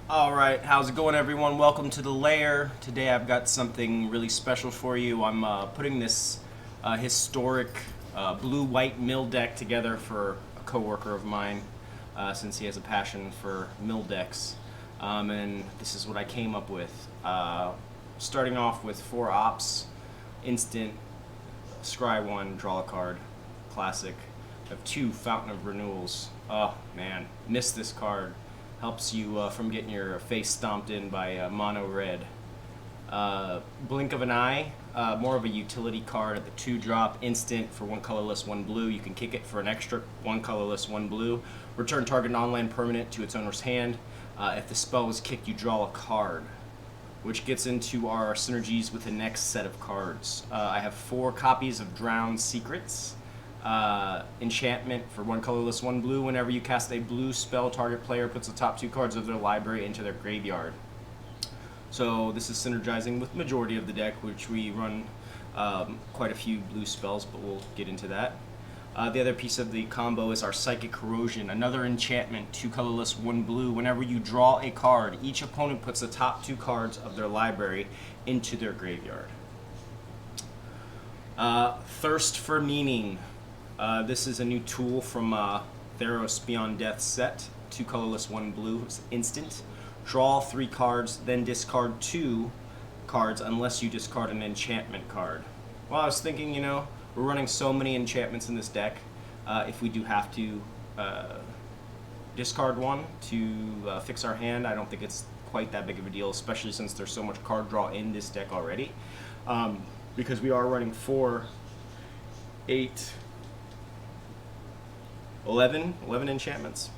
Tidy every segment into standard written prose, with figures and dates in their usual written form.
Alright, how's it going everyone? Welcome to the lair. Today I've got something really special for you. I'm putting this historic blue-white mill deck together for a coworker of mine since he has a passion for mill decks. And this is what I came up with. Starting off with 4 ops, instant, scry 1, draw a card, classic. I have 2 Fountain of Renewals. Oh man, missed this card. Helps you from getting your face stomped in by mono red. Blink of an Eye, more of a utility card at the 2-drop, instant for 1 colorless, 1 blue. You can kick it for an extra 1 colorless, 1 blue. Return target non-land permanent to its owner's hand. If the spell was kicked, you draw a card, which gets into our synergies with the next set of cards. I have 4 copies of Drowned Secrets. Enchantment for 1 colorless, 1 blue. Whenever you cast a blue spell, target player puts the top 2 cards of their library into their graveyard. So this is synergizing with the majority of the deck, which we run quite a few blue spells, but we'll get into that. The other piece of the combo is our Psychic Corrosion, another enchantment, 2 colorless, 1 blue. Whenever you draw a card, each opponent puts the top 2 cards of their library into their graveyard. Thirst for Meaning. This is a new tool from Theros Beyond Death set. 2 colorless, 1 blue. It's instant. Draw 3 cards, then discard 2 cards unless you discard an enchantment card. Well, I was thinking, we're running so many enchantments in this deck. If we do have to discard one to fix our hand, I don't think it's quite that big of a deal, especially since there's so much card draw in this deck already. Because we are running 4, 8, 11 enchantments.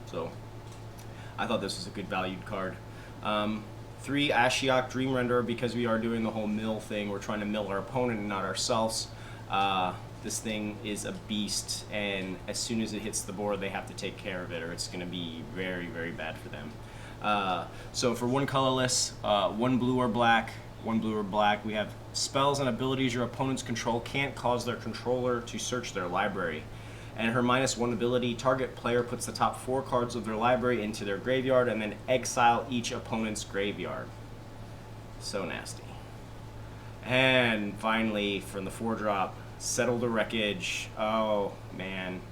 So I thought this was a good valued card. 3 Ashiok Dream Renderer, because we are doing the whole mill thing. We're trying to mill our opponent and not ourselves. This thing is a beast, and as soon as it hits the board, they have to take care of it, or it's going to be very, very bad for them. So for 1 colorless, 1 blue or black, 1 blue or black, we have spells and abilities your opponents control can't cause their controller to search their library. And her -1 ability, target player puts the top 4 cards of their library into their graveyard and then exile each opponent's graveyard. So nasty. And finally, from the 4-drop, Settle the Wreckage. Oh man,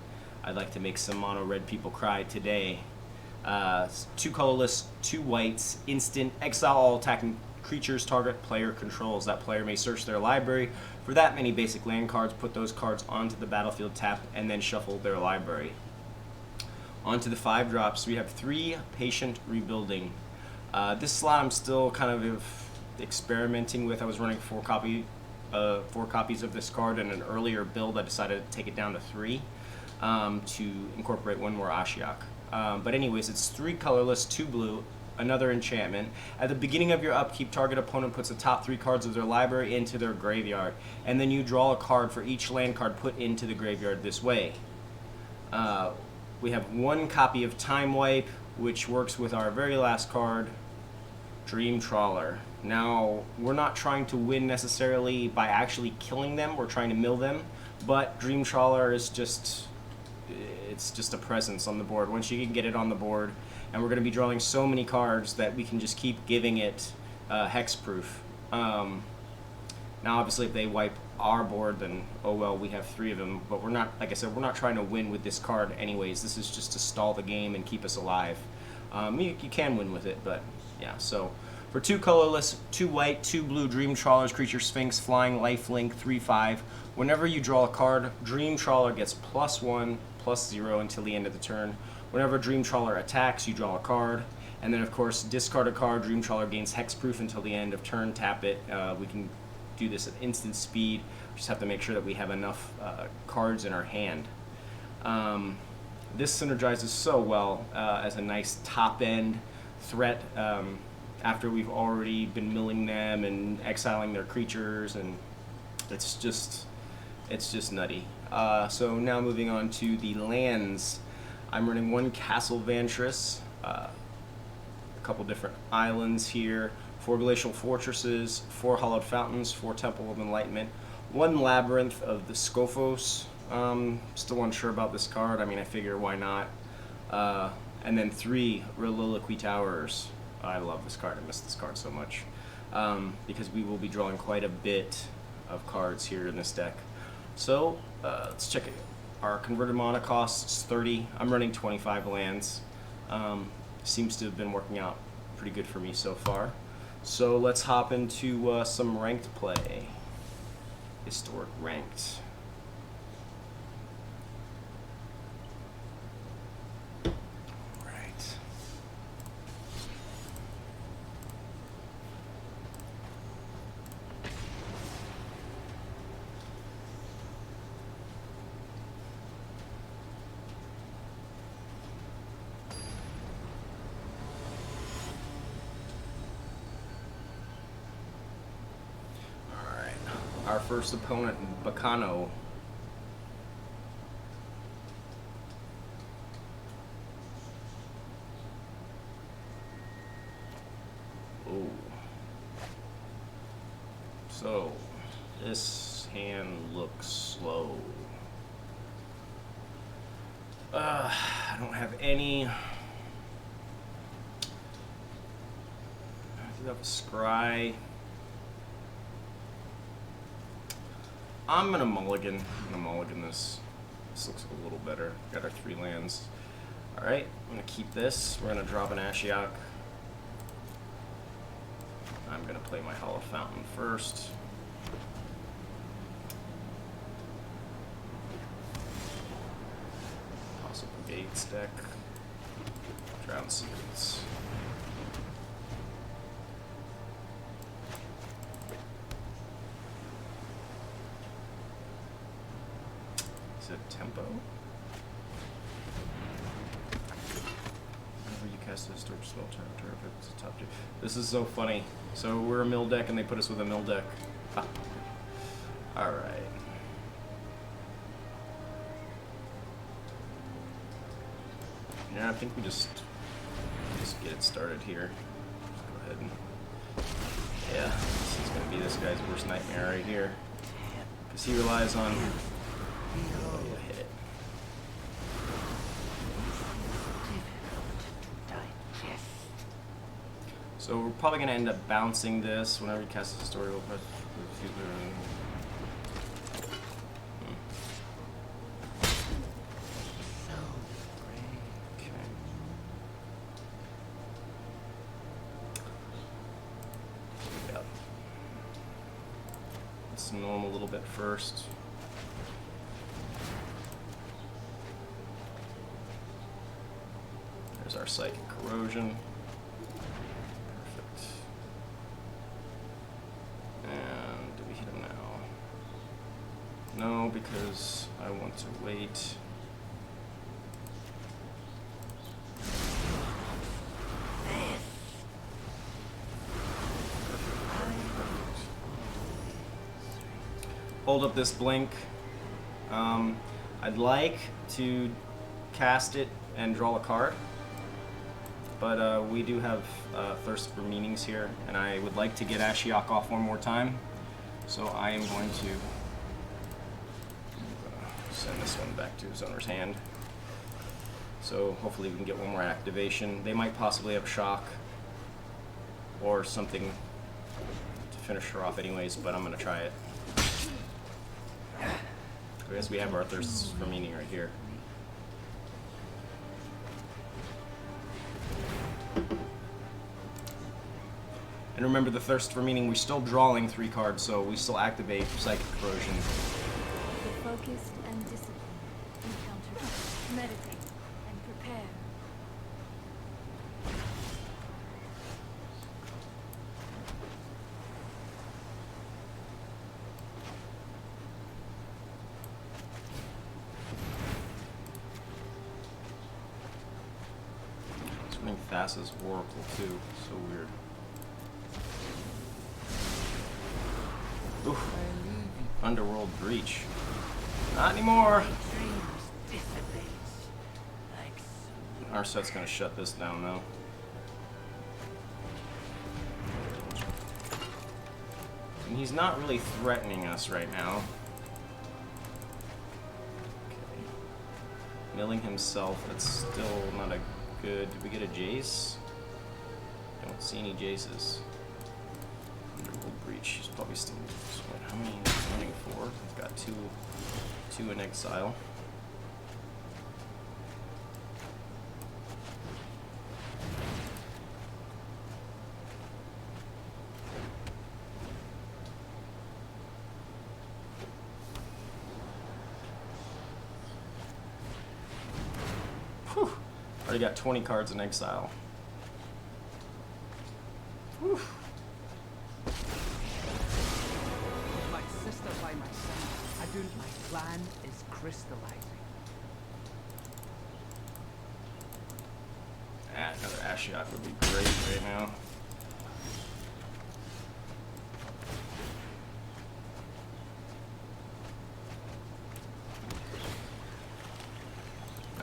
I'd like to make some mono red people cry today. 2 colorless, 2 whites, instant, exile all attacking creatures target player controls. That player may search their library for that many basic land cards, put those cards onto the battlefield tapped, and then shuffle their library. Onto the 5-drops, we have 3 Patient Rebuilding. This slot I'm still kind of experimenting with. I was running 4 copies of this card. In an earlier build, I decided to take it down to 3 to incorporate 1 more Ashiok. But anyways, it's 3 colorless, 2 blue, another enchantment. At the beginning of your upkeep, target opponent puts the top 3 cards of their library into their graveyard, and then you draw a card for each land card put into the graveyard this way. We have 1 copy of Time Wipe, which works with our very last card, Dream Trawler. Now, we're not trying to win necessarily by actually killing them, we're trying to mill them, but Dream Trawler is just a presence on the board. Once you can get it on the board, and we're going to be drawing so many cards that we can just keep giving it hexproof. Now, obviously, if they wipe our board, then oh well, we have 3 of them. But we're not, like I said, we're not trying to win with this card anyways. This is just to stall the game and keep us alive. You can win with it, but yeah. So for 2 colorless, 2 white, 2 blue Dream Trawlers, creature Sphinx, flying, lifelink, 3/5. Whenever you draw a card, Dream Trawler gets +1/+0 until the end of the turn. Whenever Dream Trawler attacks, you draw a card. And then, of course, discard a card. Dream Trawler gains hexproof until the end of turn. Tap it. We can do this at instant speed. We just have to make sure that we have enough cards in our hand. This synergizes so well as a nice top-end threat after we've already been milling them and exiling their creatures, and it's just nutty. So now moving on to the lands. I'm running 1 Castle Vantress, a couple different islands here, 4 Glacial Fortresses, 4 Hollowed Fountains, 4 Temple of Enlightenment, 1 Labyrinth of the Scophos. Still unsure about this card. I mean, I figure why not. And then 3 Reliloquy Towers. I love this card. I miss this card so much. Because we will be drawing quite a bit of cards here in this deck. So, let's check it. Our converted mana costs 30. I'm running 25 lands. Seems to have been working out pretty good for me so far. So let's hop into some ranked play. Historic ranked. Our first opponent, Bacano. Oh. So, this hand looks slow. I don't have any. I do have a scry. I'm gonna mulligan. This. This looks a little better. Got our 3 lands. Alright, I'm gonna keep this. We're gonna drop an Ashiok. I'm gonna play my Hollow Fountain first. Possible Gates deck. Drown Seals. Tempo. Whenever you cast a storage spell, turn if it's a top 2. This is so funny. So we're a mill deck and they put us with a mill deck. Ah. Alright. Yeah, I think we just get it started here. Just go ahead and. Yeah, this is going to be this guy's worst nightmare right here. Because he relies on. Hit it. So we're probably going to end up bouncing this whenever you cast a story. We'll press. Okay. Yep. Let's norm a little bit first. Our Psychic Corrosion. Perfect. And do we hit him now? No, because I want to wait. Perfect. Hold up this blink. I'd like to cast it and draw a card. But we do have Thirst for Meanings here, and I would like to get Ashiok off one more time. So I am going to send this one back to his owner's hand. So hopefully we can get one more activation. They might possibly have Shock or something to finish her off anyways, but I'm going to try it. I guess we have our Thirst for Meaning right here. And remember the Thirst for Meaning, we're still drawing 3 cards, so we still activate Psychic Corrosion. The focused and disciplined encounter. Meditate and prepare. It's running Thassa's Oracle too, so weird. Oof. Underworld Breach. Not anymore! Our set's gonna shut this down though. And he's not really threatening us right now. Okay. Milling himself, that's still not a good. Did we get a Jace? Don't see any Jaces. Underworld Breach. He's probably still. How many is he running for? He's got two in exile. Whew. Already got 20 cards in exile. Whew. My sister by my side. I do. My plan is crystallizing. Another Ashiok would be great right now.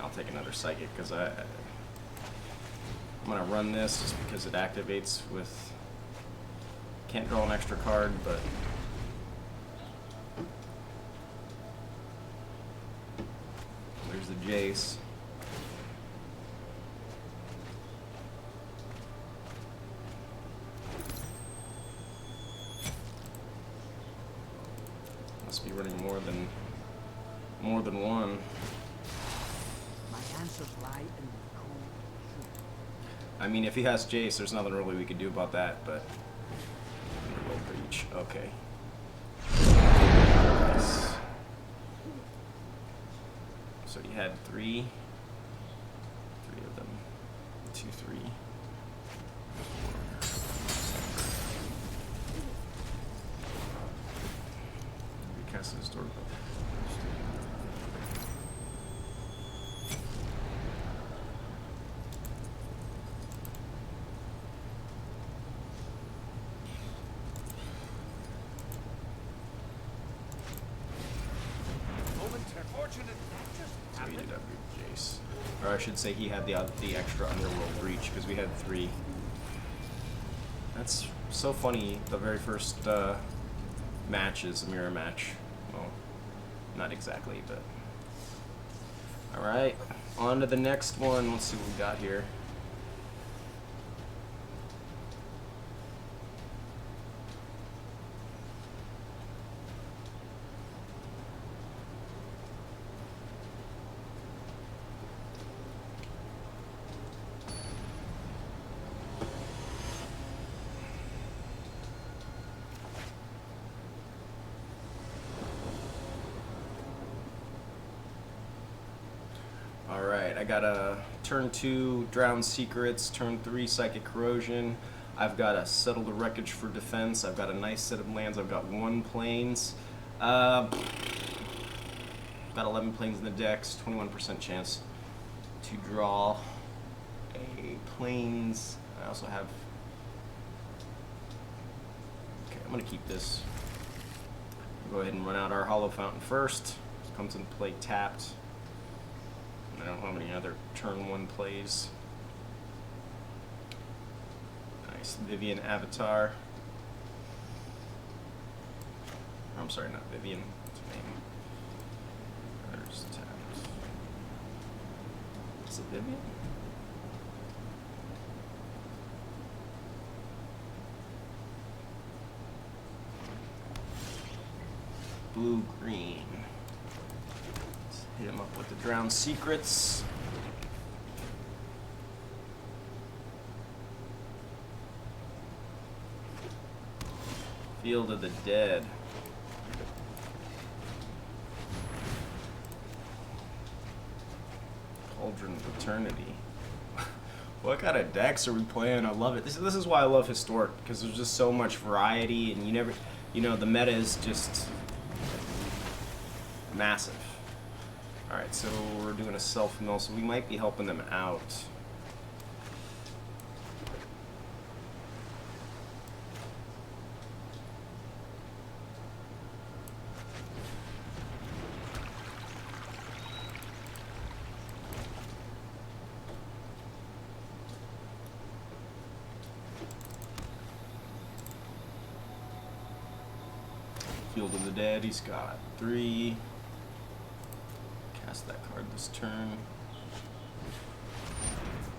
I'll take another Psychic because I'm gonna run this just because it activates with. Can't draw an extra card, but there's the Jace. Must be running more than one. My answers lie in the cold truth. I mean, if he has Jace, there's nothing really we could do about that, but Underworld Breach. Okay. Nice. So he had three of them. 2, 3. Recast his door. So he did have Jace. Or I should say he had the extra Underworld Breach because we had 3. That's so funny. The very first match is a mirror match. Well, not exactly, but. Alright, on to the next one. Let's see what we got here. Alright, I got a turn 2 Drowned Secrets, turn 3 Psychic Corrosion. I've got a Settle the Wreckage for defense. I've got a nice set of lands. I've got 1 plains. Got 11 plains in the decks, 21% chance to draw a plains. I also have. Okay, I'm going to keep this. Go ahead and run out our Hollow Fountain first. This comes into play tapped. I don't know how many other turn 1 plays. Nice. Vivian Avatar. I'm sorry, not Vivian. What's her name? There's tapped. Is it Vivian? Blue green. Hit him up with the Drowned Secrets. Field of the Dead. Cauldron of Eternity. What kind of decks are we playing? I love it. This is why I love Historic, because there's just so much variety, and the meta is just massive. Alright, so we're doing a self-mill, so we might be helping them out. Field of the Dead, he's got 3. Cast that card this turn.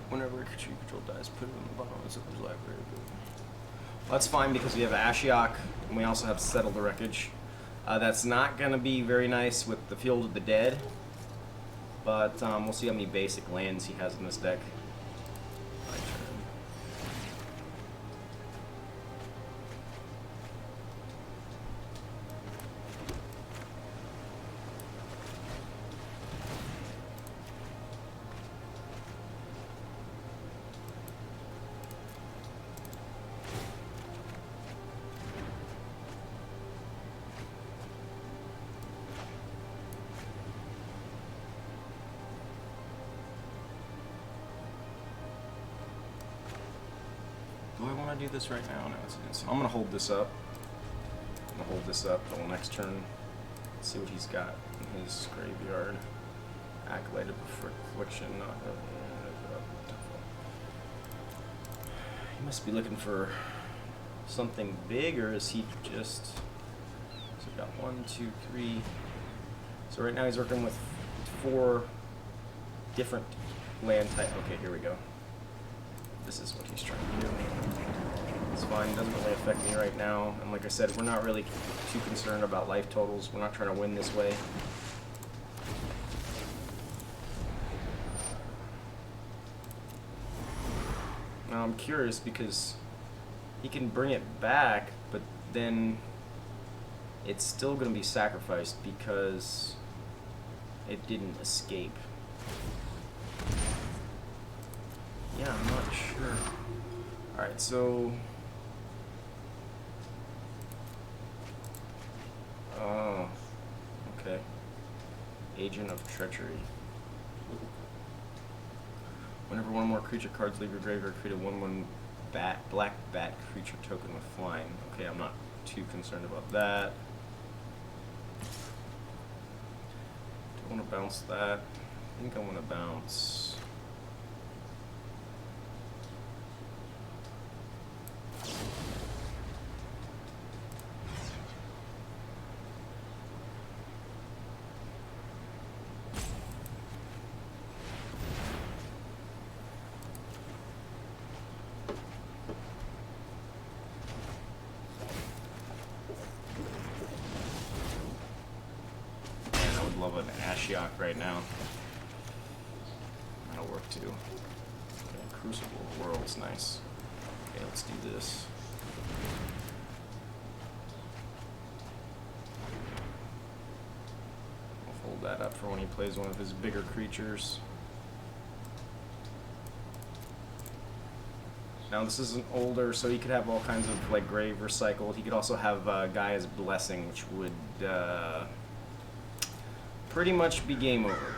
Whenever a creature you control dies, put it on the bottom of the Zipper's library. Well, that's fine because we have Ashiok, and we also have Settle the Wreckage. That's not going to be very nice with the Field of the Dead, but we'll see how many basic lands he has in this deck. My turn. Do I want to do this right now? No, so I'm going to hold this up. I'm going to hold this up till next turn. See what he's got in his graveyard. Acolyte of Affliction. He must be looking for something big, or is he just... So we got 1, 2, 3. So right now he's working with 4 different land types. Okay, here we go. This is what he's trying to do. It's fine, doesn't really affect me right now. And like I said, we're not really too concerned about life totals. We're not trying to win this way. Now I'm curious because he can bring it back, but then it's still going to be sacrificed because it didn't escape. Yeah, I'm not sure. Alright, so... Oh, okay. Agent of Treachery. Whenever one more creature cards leave your graveyard, create a 1/1 black bat creature token with flying. Okay, I'm not too concerned about that. Do I want to bounce that? I think I want to bounce... love an Ashiok right now. That'll work too. Okay, Crucible of Worlds, nice. Okay, let's do this. I'll hold that up for when he plays one of his bigger creatures. Now this is an older, so he could have all kinds of like Grave Recycled. He could also have Gaia's Blessing, which would pretty much be game over.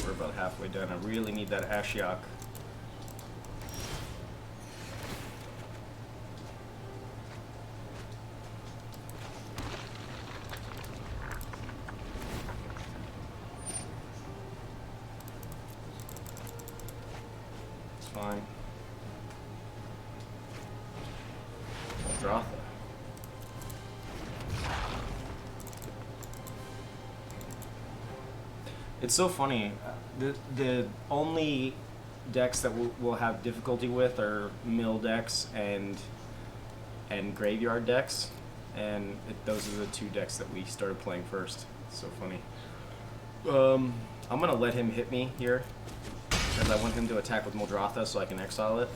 We're about halfway done. I really need that Ashiok. It's fine. Dratha. It's so funny. The only decks that we'll have difficulty with are mill decks and graveyard decks, and those are the 2 decks that we started playing first. It's so funny. I'm gonna let him hit me here because I want him to attack with Muldratha so I can exile it.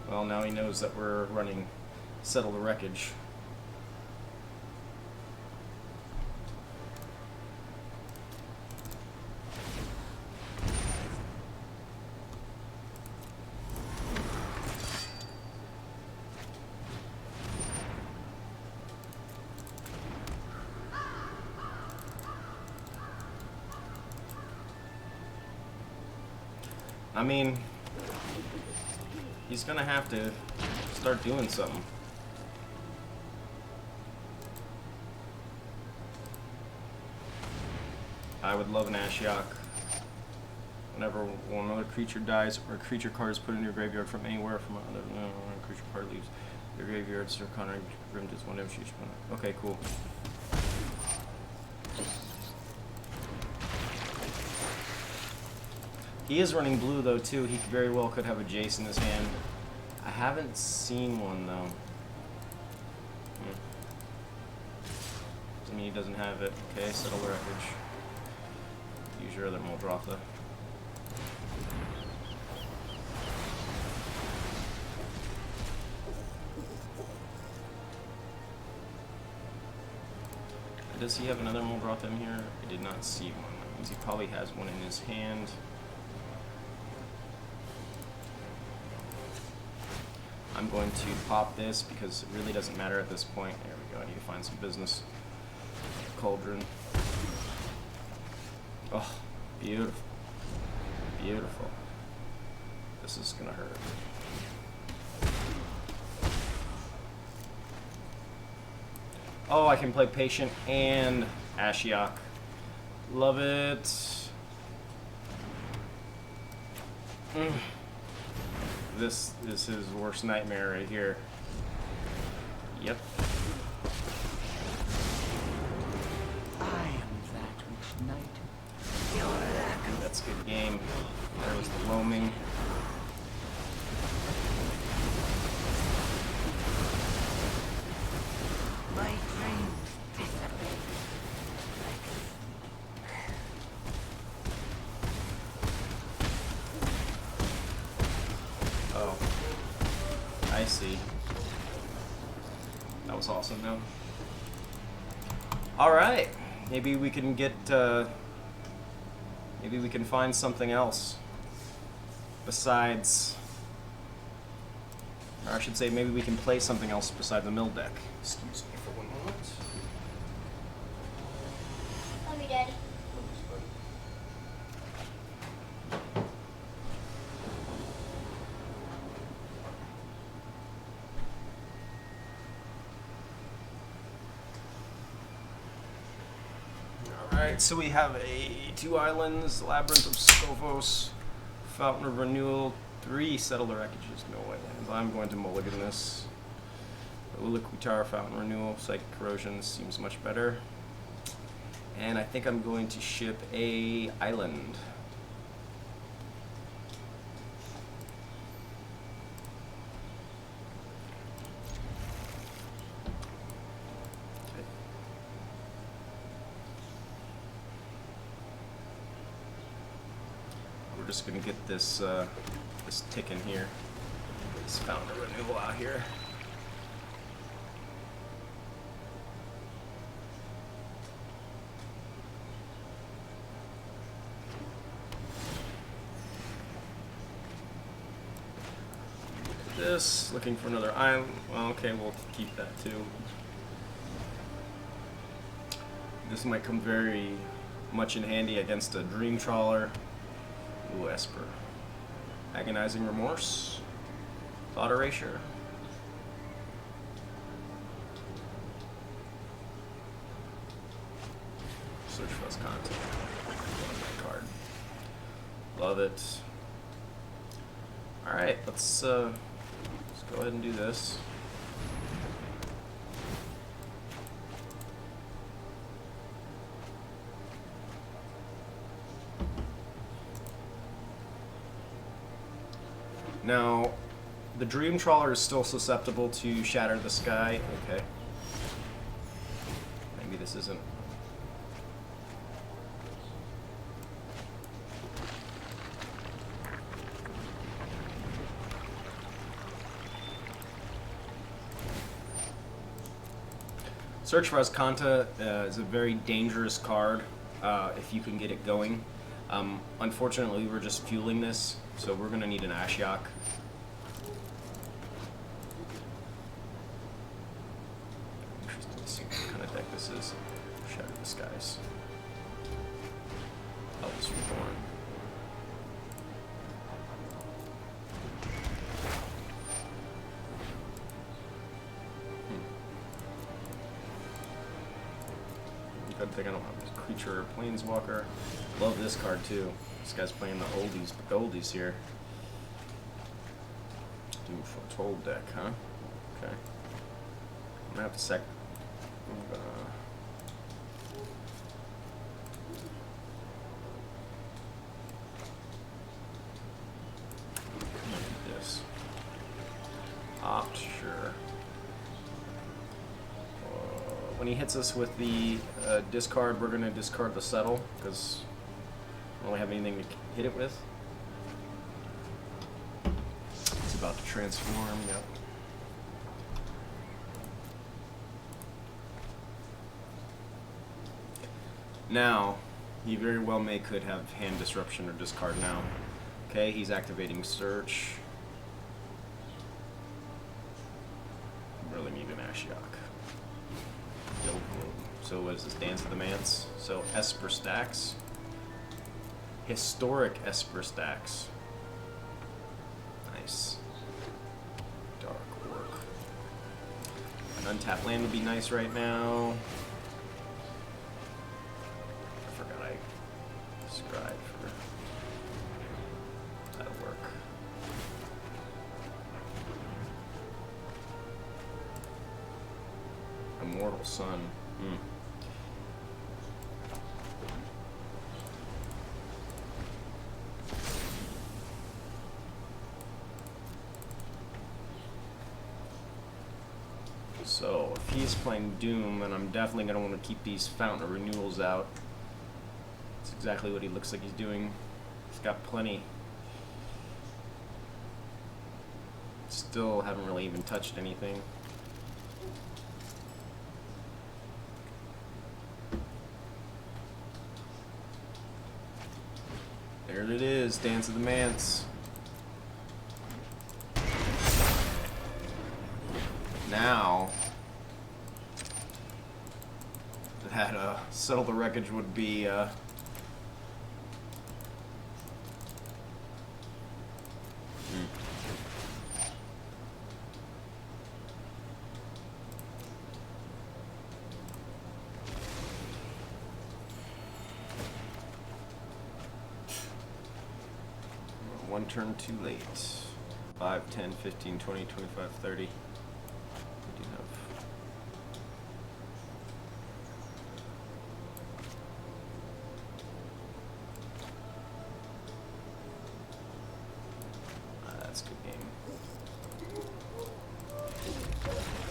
Well, now he knows that we're running settle the wreckage. I mean, he's gonna have to start doing something. I would love an Ashiok. Whenever another creature dies or a creature card is put in your graveyard from anywhere from another creature card leaves your graveyard, start countering Grim just one damage each opponent. Okay, cool. He is running blue though too. He very well could have a Jace in his hand. I haven't seen one though. I mean, he doesn't have it. Okay, settle the wreckage. Use your other Muldrotha. Does he have another Muldrotha in here? I did not see one. That means he probably has one in his hand. I'm going to pop this because it really doesn't matter at this point. There we go. I need to find some business. Cauldron. Oh, beautiful. Beautiful. This is gonna hurt. Oh, I can play Patient and Ashiok. Love it. This is his worst nightmare right here. Yep. I am that which night. That's a good game. There was the loaming. My dreams dissipate. Oh, I see. That was awesome, though. All right, maybe we can get. Maybe we can find something else besides. Or I should say, maybe we can play something else beside the mill deck. Excuse me for one moment. Love you, Daddy. Alright, so we have two islands, Labyrinth of Scovos, Fountain of Renewal, 3 Settle the Wreckages, no way lands. I'm going to mulligan this. Uliquitar, Fountain Renewal, Psychic Corrosion seems much better. And I think I'm going to ship a island. We're just gonna get this this tick in here. This Fountain of Renewal out here. This, looking for another island. Well, okay, we'll keep that too. This might come very much in handy against a Dream Trawler. Ooh, Esper. Agonizing Remorse. Thought Erasure. Search for less content. Love that card. Love it. Alright, let's go ahead and do this. Now, the Dream Trawler is still susceptible to Shatter the Sky. Okay. Maybe this isn't. Search for Ascanta is a very dangerous card if you can get it going. Unfortunately, we're just fueling this, so we're going to need an Ashiok. Interesting to see what kind of deck this is. Shatter the Skies. Elvis Reborn. Good thing I don't have this creature or planeswalker. Love this card too. This guy's playing the oldies but goldies here. Doom Foretold deck, huh? Okay. I'm gonna have to I'm gonna do this. Opt, sure. When he hits us with the discard, we're going to discard the Settle, because we don't really have anything to hit it with. It's about to transform, yep. Now, he very well could have hand disruption or discard now. Okay, he's activating Search. Really need an Ashiok. So what is this? Dance of the Manse. So Esper stacks. Historic Esper stacks. Nice. Dark Orc. An untapped land would be nice right now. I forgot I scribed for that'll work. Immortal Sun. So, if he's playing Doom, then I'm definitely going to want to keep these Fountain of Renewals out. That's exactly what he looks like he's doing. He's got plenty. Still haven't really even touched anything. There it is, Dance of the Manse. Now that Settle the Wreckage would be one turn too late. 5, 10, 15, 20, 25, 30. We do have that's a good game.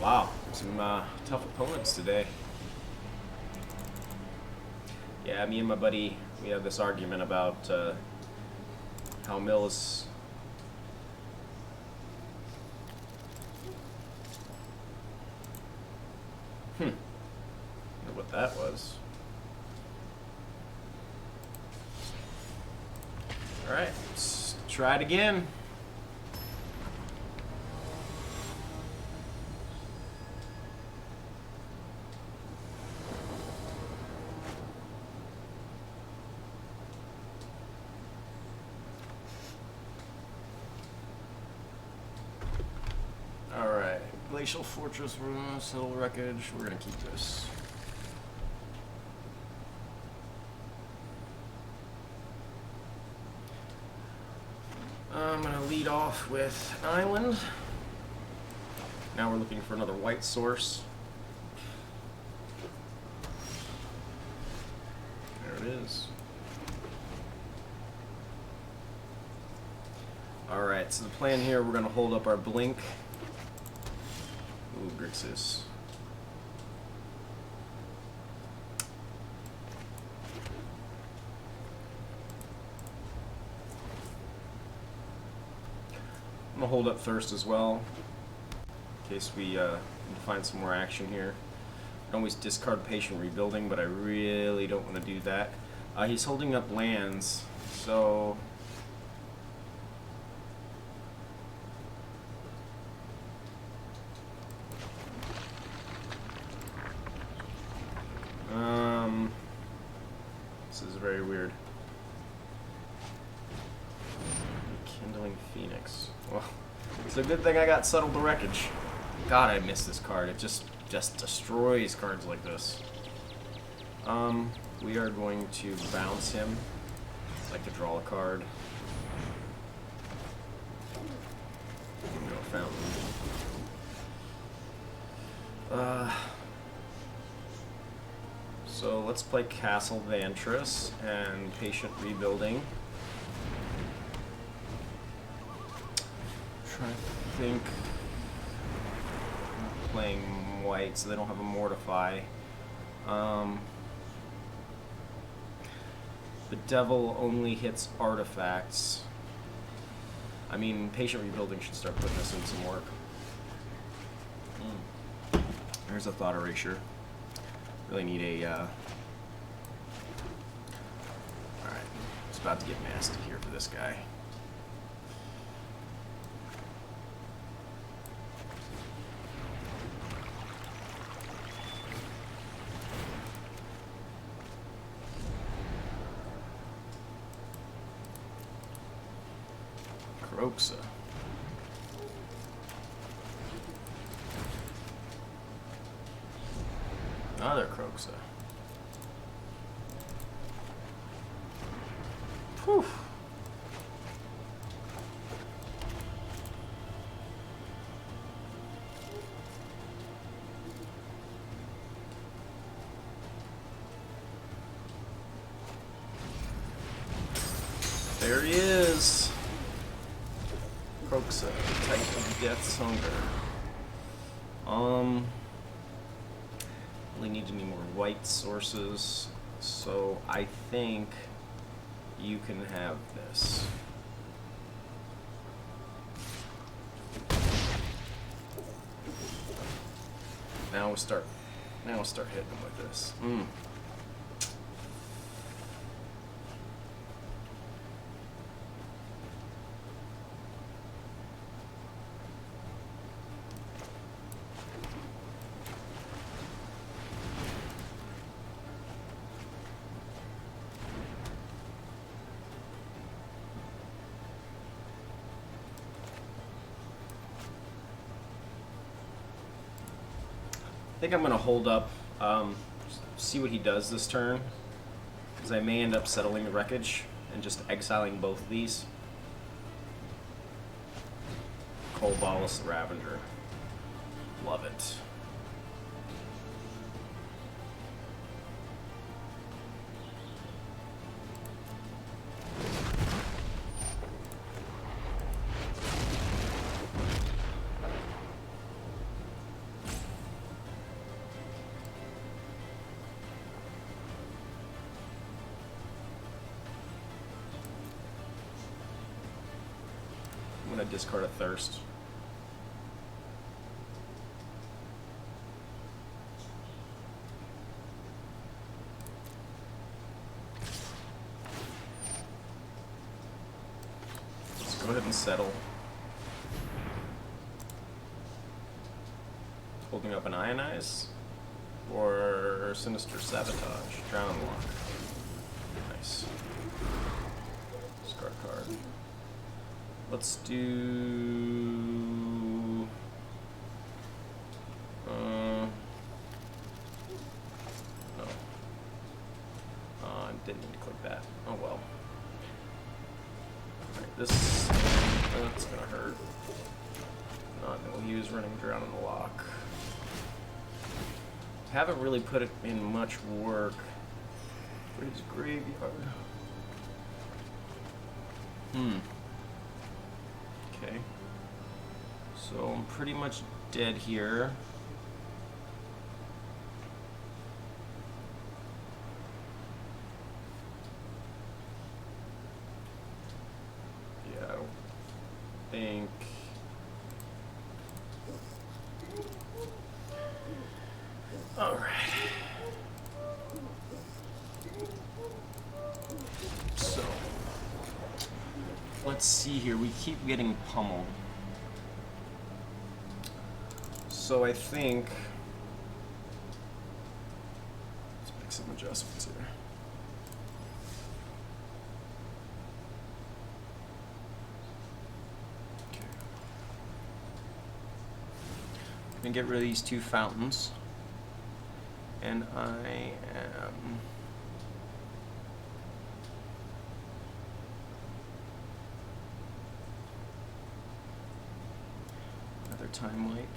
Wow, some tough opponents today. Yeah, me and my buddy, we have this argument about how Mill is wonder what that was. Alright, let's try it again. Alright, Glacial Fortress, we're gonna settle wreckage, we're gonna keep this. I'm gonna lead off with Island. Now we're looking for another white source. There it is. Alright, so the plan here, we're gonna hold up our blink. Ooh, Grixis. I'm gonna hold up Thirst as well, in case we need to find some more action here. can always discard patient rebuilding, but I really don't want to do that. He's holding up lands, so this is very weird. Kindling Phoenix. Well, it's a good thing I got Settled the Wreckage. God, I miss this card. It just destroys cards like this. We are going to bounce him. I'd like to draw a card. No fountain. So let's play Castle Vantress and Patient Rebuilding. Trying to think. I'm playing white, so they don't have a Mortify. The Devil only hits artifacts. I mean, Patient Rebuilding should start putting us in some work. There's a Thought Erasure. Really need a, Alright. It's about to get nasty here for this guy. Croxa. Another Croxa. Whew. There he is. Croxa, type of Death's Hunger. Really need any more white sources, so I think you can have this. Now we'll start hitting them with this. I think I'm going to hold up, see what he does this turn, because I may end up settling the Wreckage and just exiling both of these. Colvalis the Ravager. Love it. I'm going to discard a Thirst. Let's go ahead and settle. Holding up an Ionize or Sinister Sabotage. Drown Lock. Nice. Discard card. Let's do... no. I didn't need to click that. Oh well. Alright, this... that's gonna hurt. Not no use running Drown in the Lock. Haven't really put it in much work for his graveyard. Okay. So I'm pretty much dead here. Yeah, I don't think... Alright. right. So, let's see here. We keep getting pummeled. So I think let's make some adjustments here. Okay. I'm gonna get rid of these two fountains, and I am another time wipe.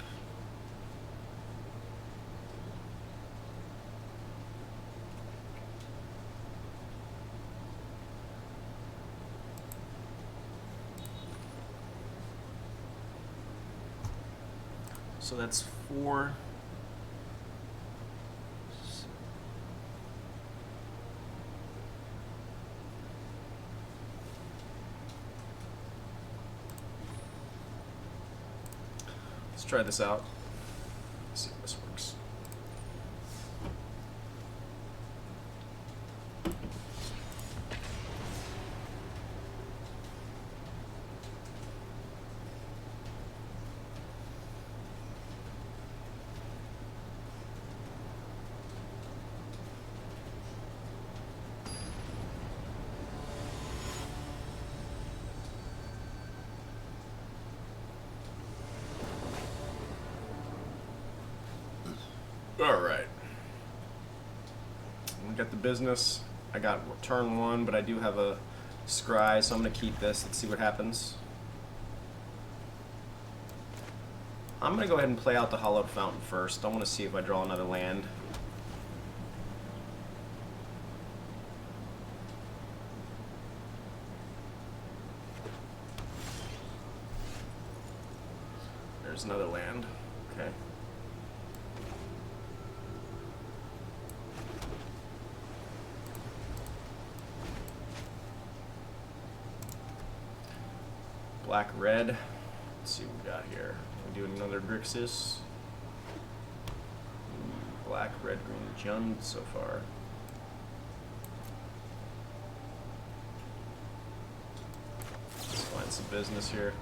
So that's 4. Let's try this out. See if this works. All right. We got the business. I got turn 1, but I do have a scry, so I'm going to keep this. Let's see what happens. I'm going to go ahead and play out the hollowed fountain first. I want to see if I draw another land. There's another land. Okay. Black, red. Let's see what we got here. We're doing another Grixis. Black, red, green, Jund so far. Let's find some business here.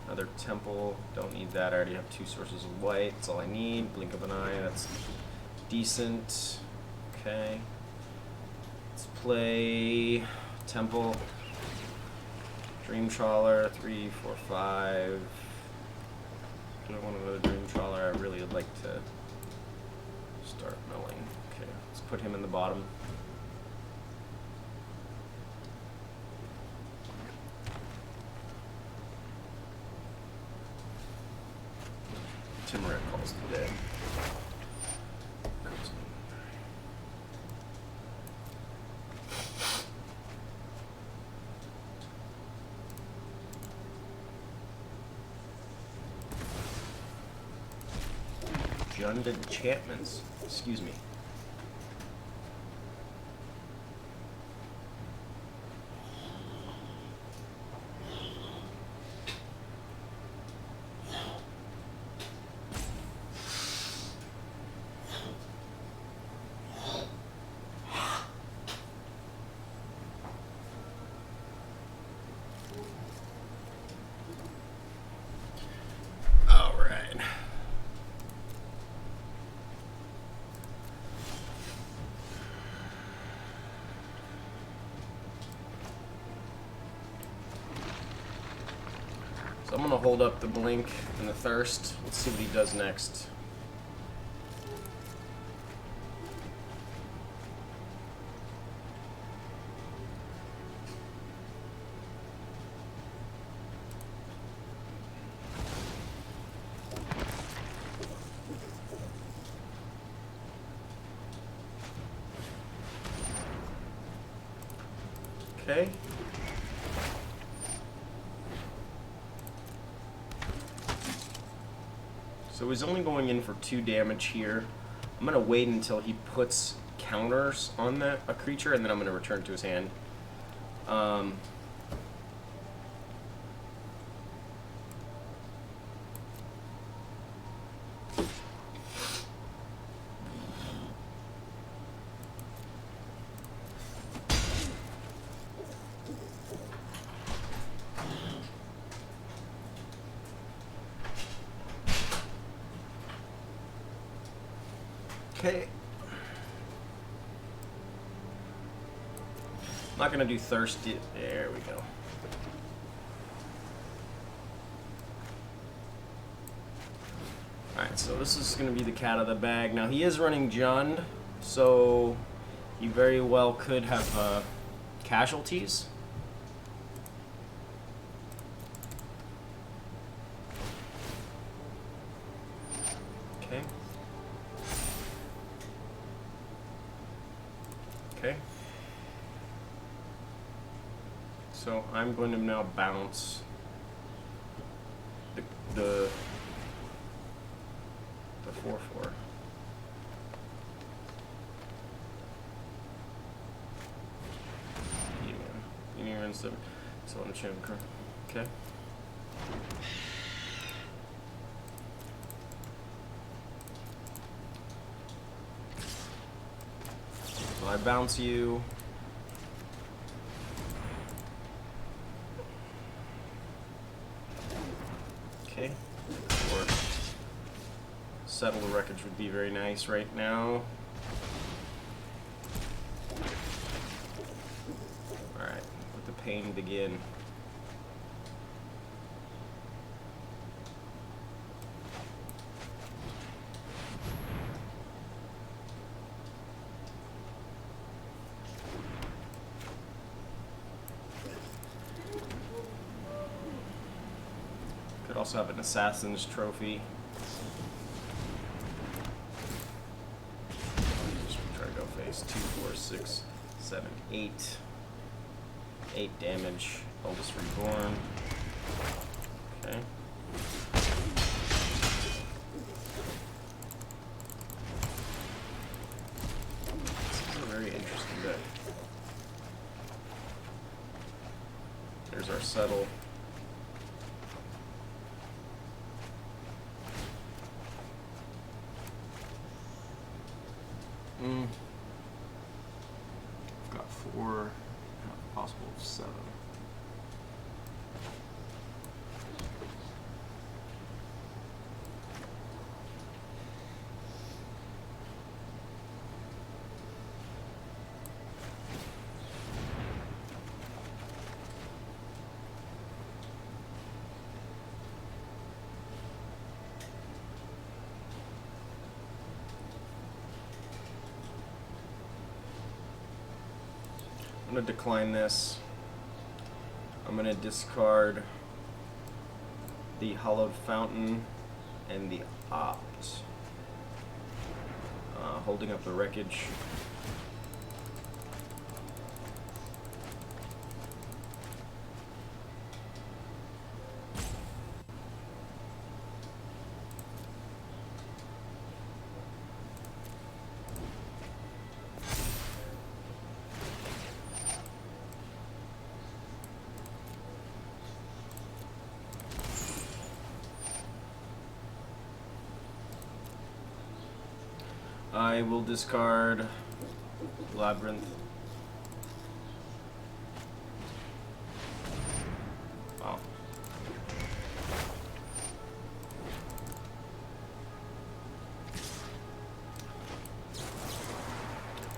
Another temple. Don't need that. I already have 2 sources of white. That's all I need. Blink of an eye. That's decent. Okay. Let's play temple. Dream Trawler, 3, 4, 5. Do I want another Dream Trawler? I really would like to start milling. Okay, let's put him in the bottom. Timorette calls today. Jund enchantments. Excuse me. All right. So I'm gonna hold up the blink and the thirst. Let's see what he does next. Okay. So he's only going in for 2 damage here. I'm gonna wait until he puts counters on a creature, and then I'm gonna return to his hand. Okay. I'm not gonna do thirsty. There we go. Alright, so this is gonna be the cat of the bag. Now he is running Jund, so you very well could have casualties. Okay. Okay. So I'm going to now bounce the 4/4. You're in 7. So I'm checking. Okay. So I bounce you. Okay. Or settle the wreckage would be very nice right now. Alright, let the pain begin. Could also have an assassin's trophy. Just try to go face 2, 4, 6, 7, 8. 8 damage. Oldest reborn. Okay. This is a very interesting deck. There's our settle. I've got 4, possible 7. I'm going to decline this. I'm going to discard the Hollowed Fountain and the Opt. Holding up the wreckage. I will discard Labyrinth. Wow.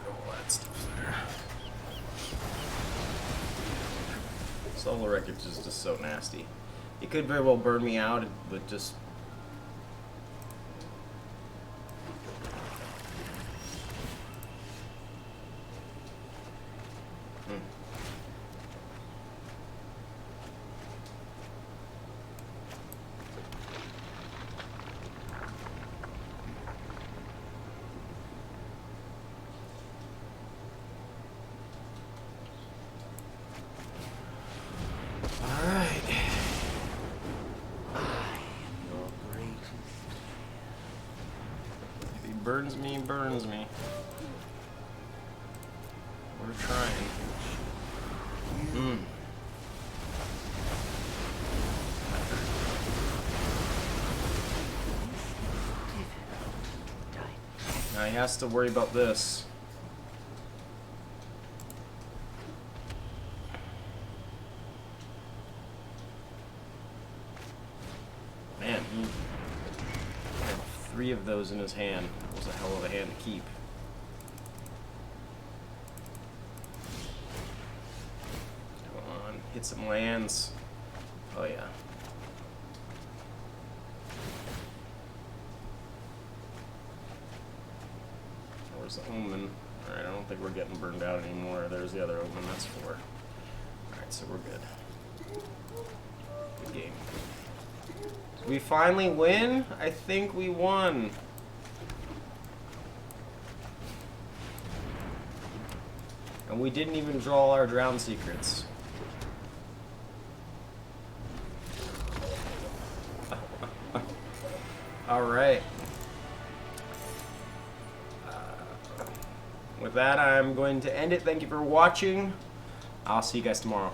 All that stuff there. Solar Wreckage is just so nasty. It could very well burn me out, but just... burns me. We're trying. Now he has to worry about this. Man, he had 3 of those in his hand. That was a hell of a hand trying to keep. Come on, hit some lands. Oh yeah. Where's the Omen? Alright, I don't think we're getting burned out anymore. There's the other Omen, that's 4. Alright, so we're good. Good game. Did we finally win? I think we won. And we didn't even draw our Drown Secrets. Alright. With that, I'm going to end it. Thank you for watching. I'll see you guys tomorrow.